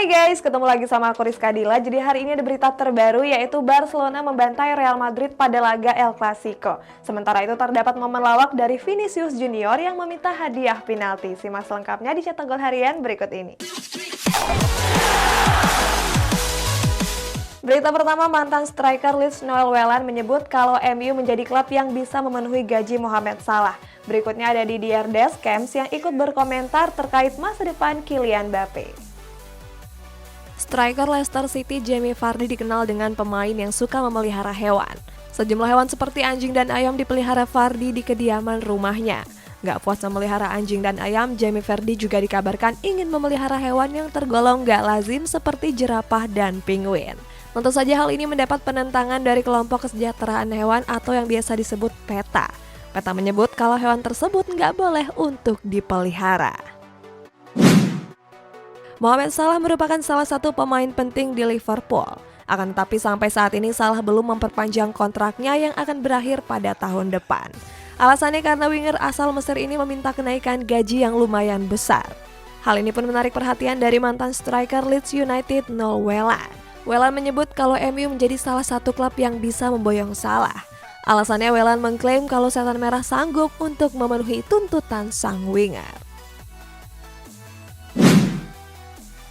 Hai guys, ketemu lagi sama aku Rizka Dila. Jadi hari ini ada berita terbaru yaitu Barcelona membantai Real Madrid pada laga El Clasico. Sementara itu terdapat momen lawak dari Vinicius Junior yang meminta hadiah penalti. Simak selengkapnya di Cetak Gol Harian berikut ini. Berita pertama, mantan striker Leeds Noel Welland menyebut kalau MU menjadi klub yang bisa memenuhi gaji Mohamed Salah. Berikutnya ada Didier Deschamps yang ikut berkomentar terkait masa depan Kylian Mbappe. Striker Leicester City Jamie Vardy dikenal dengan pemain yang suka memelihara hewan. Sejumlah hewan seperti anjing dan ayam dipelihara Vardy di kediaman rumahnya. Gak puas memelihara anjing dan ayam, Jamie Vardy juga dikabarkan ingin memelihara hewan yang tergolong gak lazim seperti jerapah dan penguin. Tentu saja hal ini mendapat penentangan dari kelompok kesejahteraan hewan atau yang biasa disebut PETA. PETA menyebut kalau hewan tersebut gak boleh untuk dipelihara. Mohamed Salah merupakan salah satu pemain penting di Liverpool. Akan tetapi sampai saat ini Salah belum memperpanjang kontraknya yang akan berakhir pada tahun depan. Alasannya karena winger asal Mesir ini meminta kenaikan gaji yang lumayan besar. Hal ini pun menarik perhatian dari mantan striker Leeds United Noel Welland. Welland menyebut kalau MU menjadi salah satu klub yang bisa memboyong Salah. Alasannya Welland mengklaim kalau Setan Merah sanggup untuk memenuhi tuntutan sang winger.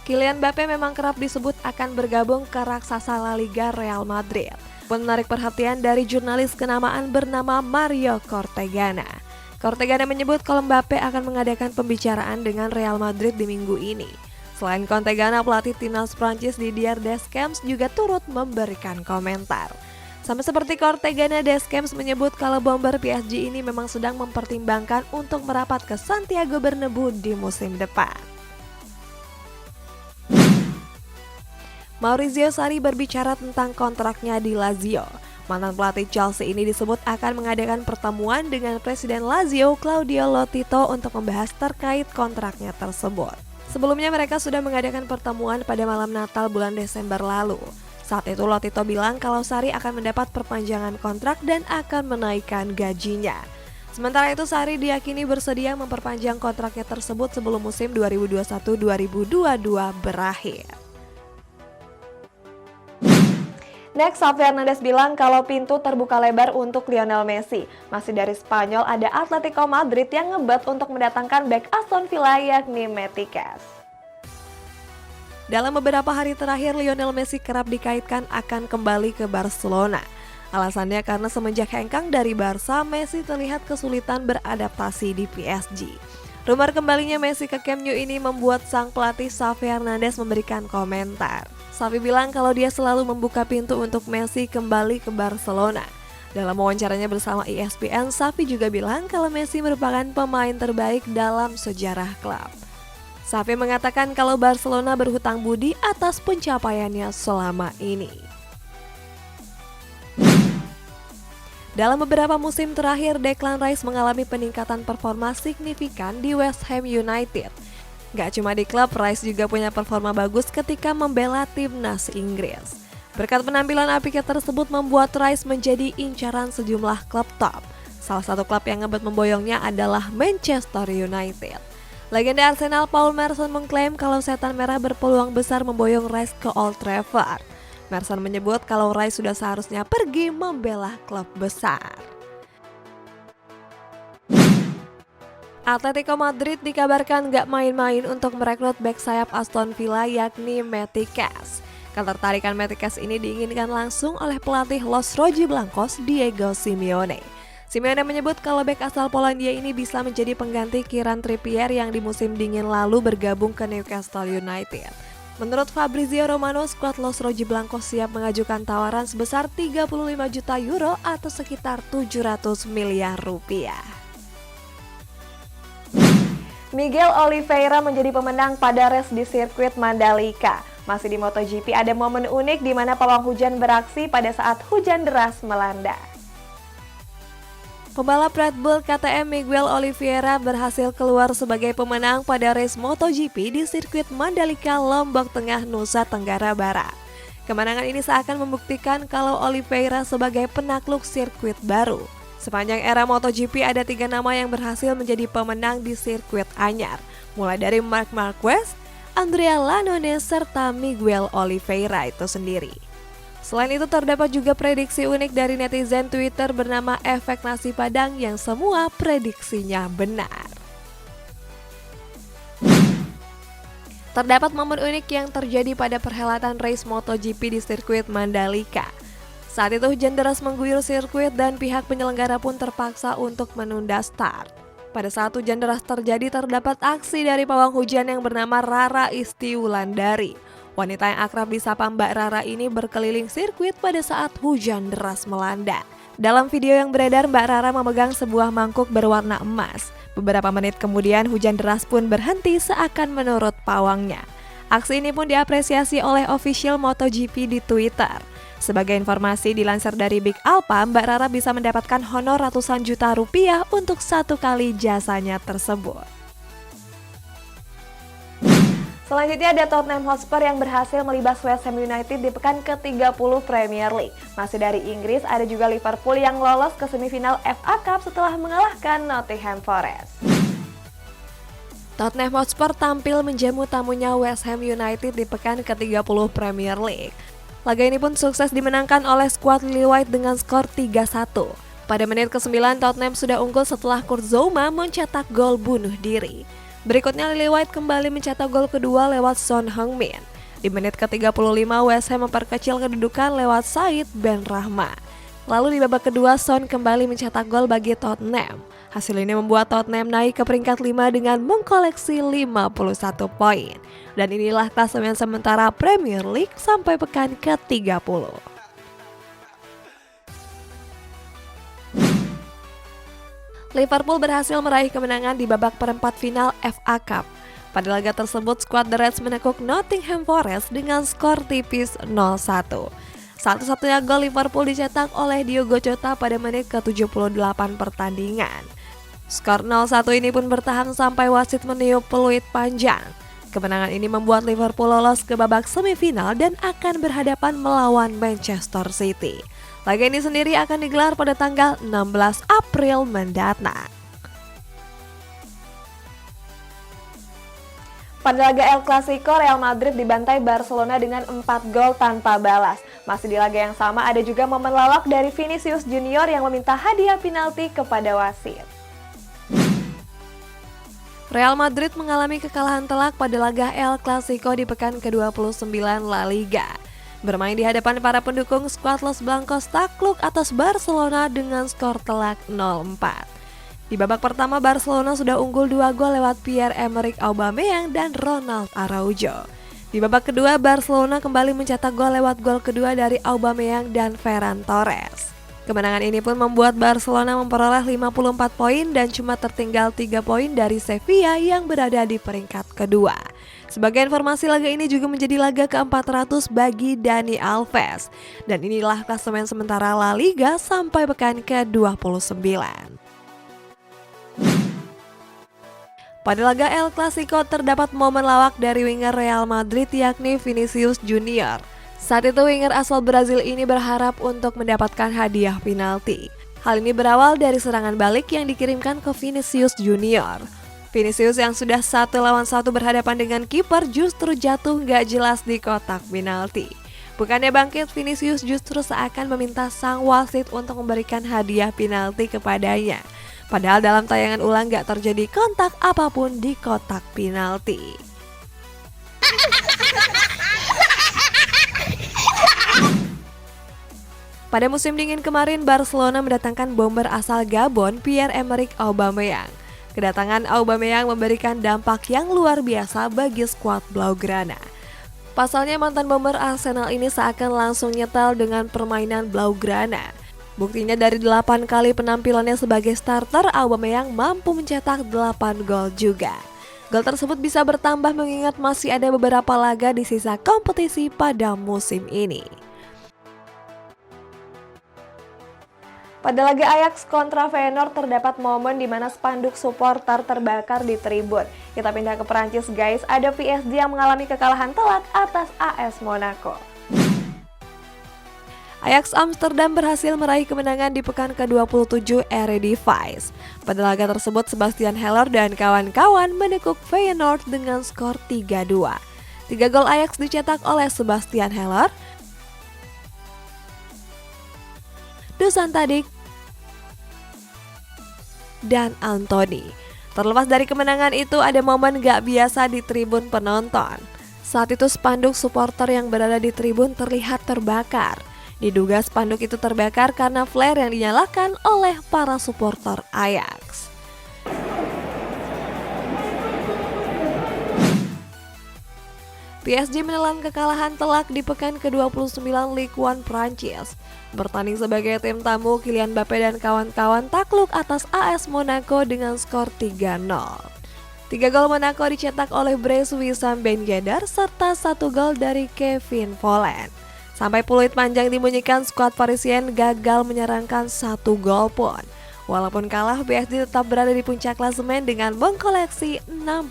Kylian Mbappe memang kerap disebut akan bergabung ke raksasa La Liga Real Madrid. Menarik perhatian dari jurnalis kenamaan bernama Mario Cortegana. Cortegana menyebut kalau Mbappe akan mengadakan pembicaraan dengan Real Madrid di minggu ini. Selain Cortegana, pelatih timnas Prancis Didier Deschamps juga turut memberikan komentar. Sama seperti Cortegana, Deschamps menyebut kalau bomber PSG ini memang sedang mempertimbangkan untuk merapat ke Santiago Bernabeu di musim depan. Maurizio Sarri berbicara tentang kontraknya di Lazio. Mantan pelatih Chelsea ini disebut akan mengadakan pertemuan dengan Presiden Lazio Claudio Lotito untuk membahas terkait kontraknya tersebut. Sebelumnya mereka sudah mengadakan pertemuan pada malam Natal bulan Desember lalu. Saat itu Lotito bilang kalau Sarri akan mendapat perpanjangan kontrak dan akan menaikkan gajinya. Sementara itu Sarri diyakini bersedia memperpanjang kontraknya tersebut sebelum musim 2021-2022 berakhir. Next, Xavi Hernandez bilang kalau pintu terbuka lebar untuk Lionel Messi. Masih dari Spanyol, ada Atletico Madrid yang ngebet untuk mendatangkan bek Aston Villa yakni Matikas. Dalam beberapa hari terakhir, Lionel Messi kerap dikaitkan akan kembali ke Barcelona. Alasannya karena semenjak hengkang dari Barca, Messi terlihat kesulitan beradaptasi di PSG. Rumor kembalinya Messi ke Camp Nou ini membuat sang pelatih Xavi Hernandez memberikan komentar. Xavi bilang kalau dia selalu membuka pintu untuk Messi kembali ke Barcelona. Dalam wawancaranya bersama ESPN, Xavi juga bilang kalau Messi merupakan pemain terbaik dalam sejarah klub. Xavi mengatakan kalau Barcelona berhutang budi atas pencapaiannya selama ini. Dalam beberapa musim terakhir, Declan Rice mengalami peningkatan performa signifikan di West Ham United. Gak cuma di klub, Rice juga punya performa bagus ketika membela timnas Inggris. Berkat penampilan apiknya tersebut membuat Rice menjadi incaran sejumlah klub top. Salah satu klub yang ngebet memboyongnya adalah Manchester United. Legenda Arsenal Paul Merson mengklaim kalau Setan Merah berpeluang besar memboyong Rice ke Old Trafford. Merson menyebut kalau Rice sudah seharusnya pergi membela klub besar. Atletico Madrid dikabarkan gak main-main untuk merekrut bek sayap Aston Villa yakni Matikas. Ketertarikan Matikas ini diinginkan langsung oleh pelatih Los Rojiblancos Diego Simeone. Simeone menyebut kalau bek asal Polandia ini bisa menjadi pengganti Kieran Trippier yang di musim dingin lalu bergabung ke Newcastle United. Menurut Fabrizio Romano, skuad Los Rojiblancos siap mengajukan tawaran sebesar 35 juta euro atau sekitar 700 miliar rupiah. Miguel Oliveira menjadi pemenang pada race di sirkuit Mandalika. Masih di MotoGP ada momen unik di mana pawang hujan beraksi pada saat hujan deras melanda. Pembalap Red Bull KTM Miguel Oliveira berhasil keluar sebagai pemenang pada race MotoGP di sirkuit Mandalika, Lombok Tengah, Nusa Tenggara Barat. Kemenangan ini seakan membuktikan kalau Oliveira sebagai penakluk sirkuit baru. Sepanjang era MotoGP ada 3 nama yang berhasil menjadi pemenang di sirkuit anyar, mulai dari Marc Marquez, Andrea Lanone, serta Miguel Oliveira itu sendiri. Selain itu terdapat juga prediksi unik dari netizen Twitter bernama Efek Nasi Padang yang semua prediksinya benar. Terdapat momen unik yang terjadi pada perhelatan race MotoGP di sirkuit Mandalika. Saat itu hujan deras mengguyur sirkuit dan pihak penyelenggara pun terpaksa untuk menunda start. Pada saat hujan deras terjadi terdapat aksi dari pawang hujan yang bernama Rara Istiwulandari. Wanita yang akrab disapa Mbak Rara ini berkeliling sirkuit pada saat hujan deras melanda. Dalam video yang beredar, Mbak Rara memegang sebuah mangkuk berwarna emas. Beberapa menit kemudian hujan deras pun berhenti seakan menurut pawangnya. Aksi ini pun diapresiasi oleh official MotoGP di Twitter. Sebagai informasi dilansir dari Big Alpha, Mbak Rara bisa mendapatkan honor ratusan juta rupiah untuk satu kali jasanya tersebut. Selanjutnya ada Tottenham Hotspur yang berhasil melibas West Ham United di pekan ke-30 Premier League. Masih dari Inggris, ada juga Liverpool yang lolos ke semifinal FA Cup setelah mengalahkan Nottingham Forest. Tottenham Hotspur tampil menjamu tamunya West Ham United di pekan ke-30 Premier League. Laga ini pun sukses dimenangkan oleh skuad Lily White dengan skor 3-1. Pada menit ke-9, Tottenham sudah unggul setelah Kurt Zouma mencetak gol bunuh diri. Berikutnya Lily White kembali mencetak gol kedua lewat Son Heung-min. Di menit ke-35 West Ham memperkecil kedudukan lewat Said Benrahma. Lalu di babak kedua Son kembali mencetak gol bagi Tottenham. Hasil ini membuat Tottenham naik ke peringkat 5 dengan mengkoleksi 51 poin. Dan inilah klasemen sementara Premier League sampai pekan ke-30. Liverpool berhasil meraih kemenangan di babak perempat final FA Cup. Pada laga tersebut, skuad The Reds menekuk Nottingham Forest dengan skor tipis 0-1. Satu-satunya gol Liverpool dicetak oleh Diogo Jota pada menit ke-78 pertandingan. Skor 0-1 ini pun bertahan sampai wasit meniup peluit panjang. Kemenangan ini membuat Liverpool lolos ke babak semifinal dan akan berhadapan melawan Manchester City. Laga ini sendiri akan digelar pada tanggal 16 April mendatang. Pada laga El Clasico, Real Madrid dibantai Barcelona dengan 4 gol tanpa balas. Masih di laga yang sama ada juga momen lawak dari Vinicius Junior yang meminta hadiah penalti kepada wasit. Real Madrid mengalami kekalahan telak pada laga El Clasico di pekan ke-29 La Liga. Bermain di hadapan para pendukung, skuad Los Blancos takluk atas Barcelona dengan skor telak 0-4. Di babak pertama, Barcelona sudah unggul 2 gol lewat Pierre-Emerick Aubameyang dan Ronald Araujo. Di babak kedua, Barcelona kembali mencetak gol lewat gol kedua dari Aubameyang dan Ferran Torres. Kemenangan ini pun membuat Barcelona memperoleh 54 poin dan cuma tertinggal 3 poin dari Sevilla yang berada di peringkat kedua. Sebagai informasi, laga ini juga menjadi laga ke-400 bagi Dani Alves. Dan inilah klasemen sementara La Liga sampai pekan ke-29. Pada laga El Clasico terdapat momen lawak dari winger Real Madrid yakni Vinicius Junior. Saat itu winger asal Brazil ini berharap untuk mendapatkan hadiah penalti. Hal ini berawal dari serangan balik yang dikirimkan ke Vinicius Junior. Vinicius yang sudah 1-1 berhadapan dengan kiper justru jatuh gak jelas di kotak penalti. Bukannya bangkit, Vinicius justru seakan meminta sang wasit untuk memberikan hadiah penalti kepadanya. Padahal dalam tayangan ulang gak terjadi kontak apapun di kotak penalti. Pada musim dingin kemarin, Barcelona mendatangkan bomber asal Gabon Pierre-Emerick Aubameyang. Kedatangan Aubameyang memberikan dampak yang luar biasa bagi skuad Blaugrana. Pasalnya mantan bomber Arsenal ini seakan langsung nyetel dengan permainan Blaugrana. Buktinya dari 8 kali penampilannya sebagai starter, Aubameyang mampu mencetak 8 gol juga. Gol tersebut bisa bertambah mengingat masih ada beberapa laga di sisa kompetisi pada musim ini. Pada laga Ajax kontra Feyenoord terdapat momen di mana spanduk supporter terbakar di tribun. Kita pindah ke Perancis guys, ada PSG yang mengalami kekalahan telak atas AS Monaco. Ajax Amsterdam berhasil meraih kemenangan di pekan ke-27 Eredivisie. Pada laga tersebut Sebastian Haller dan kawan-kawan menekuk Feyenoord dengan skor 3-2. 3 gol Ajax dicetak oleh Sebastian Haller, Dusan Tadic, dan Anthony. Terlepas dari kemenangan itu, ada momen gak biasa di tribun penonton. Saat itu spanduk supporter yang berada di tribun terlihat terbakar. Diduga spanduk itu terbakar karena flare yang dinyalakan oleh para supporter Ajax. PSG menelan kekalahan telak di pekan ke-29 Ligue 1 Prancis. Bertanding sebagai tim tamu, Kylian Mbappé dan kawan-kawan takluk atas AS Monaco dengan skor 3-0. 3 gol Monaco dicetak oleh Brice Wissam Ben Yedder serta 1 gol dari Kevin Volland. Sampai peluit panjang dibunyikan, skuad Parisien gagal menyerangkan 1 gol pun. Walaupun kalah, PSG tetap berada di puncak klasemen dengan mengkoleksi 65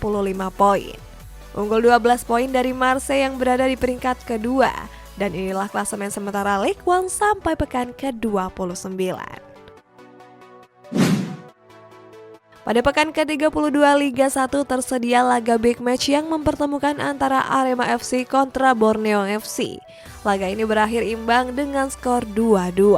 poin. Unggul 12 poin dari Marseille yang berada di peringkat kedua. Dan inilah klasemen sementara Ligue 1 sampai pekan ke-29. Pada pekan ke-32 Liga 1 tersedia laga big match yang mempertemukan antara Arema FC kontra Borneo FC. Laga ini berakhir imbang dengan skor 2-2.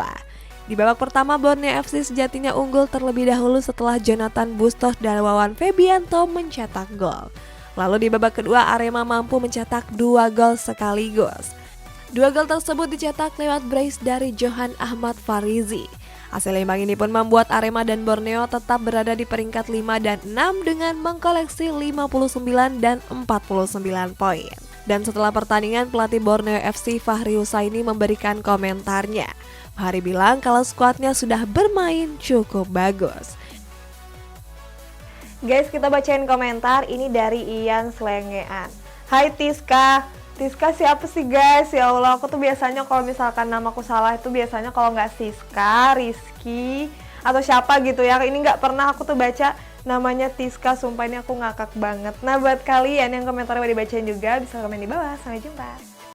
Di babak pertama, Borneo FC sejatinya unggul terlebih dahulu setelah Jonathan Bustos dan Wawan Febianto mencetak gol. Lalu di babak kedua, Arema mampu mencetak 2 gol sekaligus. 2 gol tersebut dicetak lewat brace dari Johan Ahmad Farizi. Hasil imbang ini pun membuat Arema dan Borneo tetap berada di peringkat 5 dan 6 dengan mengkoleksi 59 dan 49 poin. Dan setelah pertandingan, pelatih Borneo FC Fahri Husaini memberikan komentarnya. Fahri bilang kalau skuadnya sudah bermain cukup bagus. Guys, kita bacain komentar ini dari Ian Slengean. Hai Tiska. Tiska siapa sih guys? Ya Allah, aku tuh biasanya kalau misalkan namaku salah itu biasanya kalau nggak Siska, Rizky, atau siapa gitu ya. Ini nggak pernah aku tuh baca namanya Tiska, sumpah ini aku ngakak banget. Nah buat kalian yang komentarnya mau dibacain juga bisa komen di bawah. Sampai jumpa.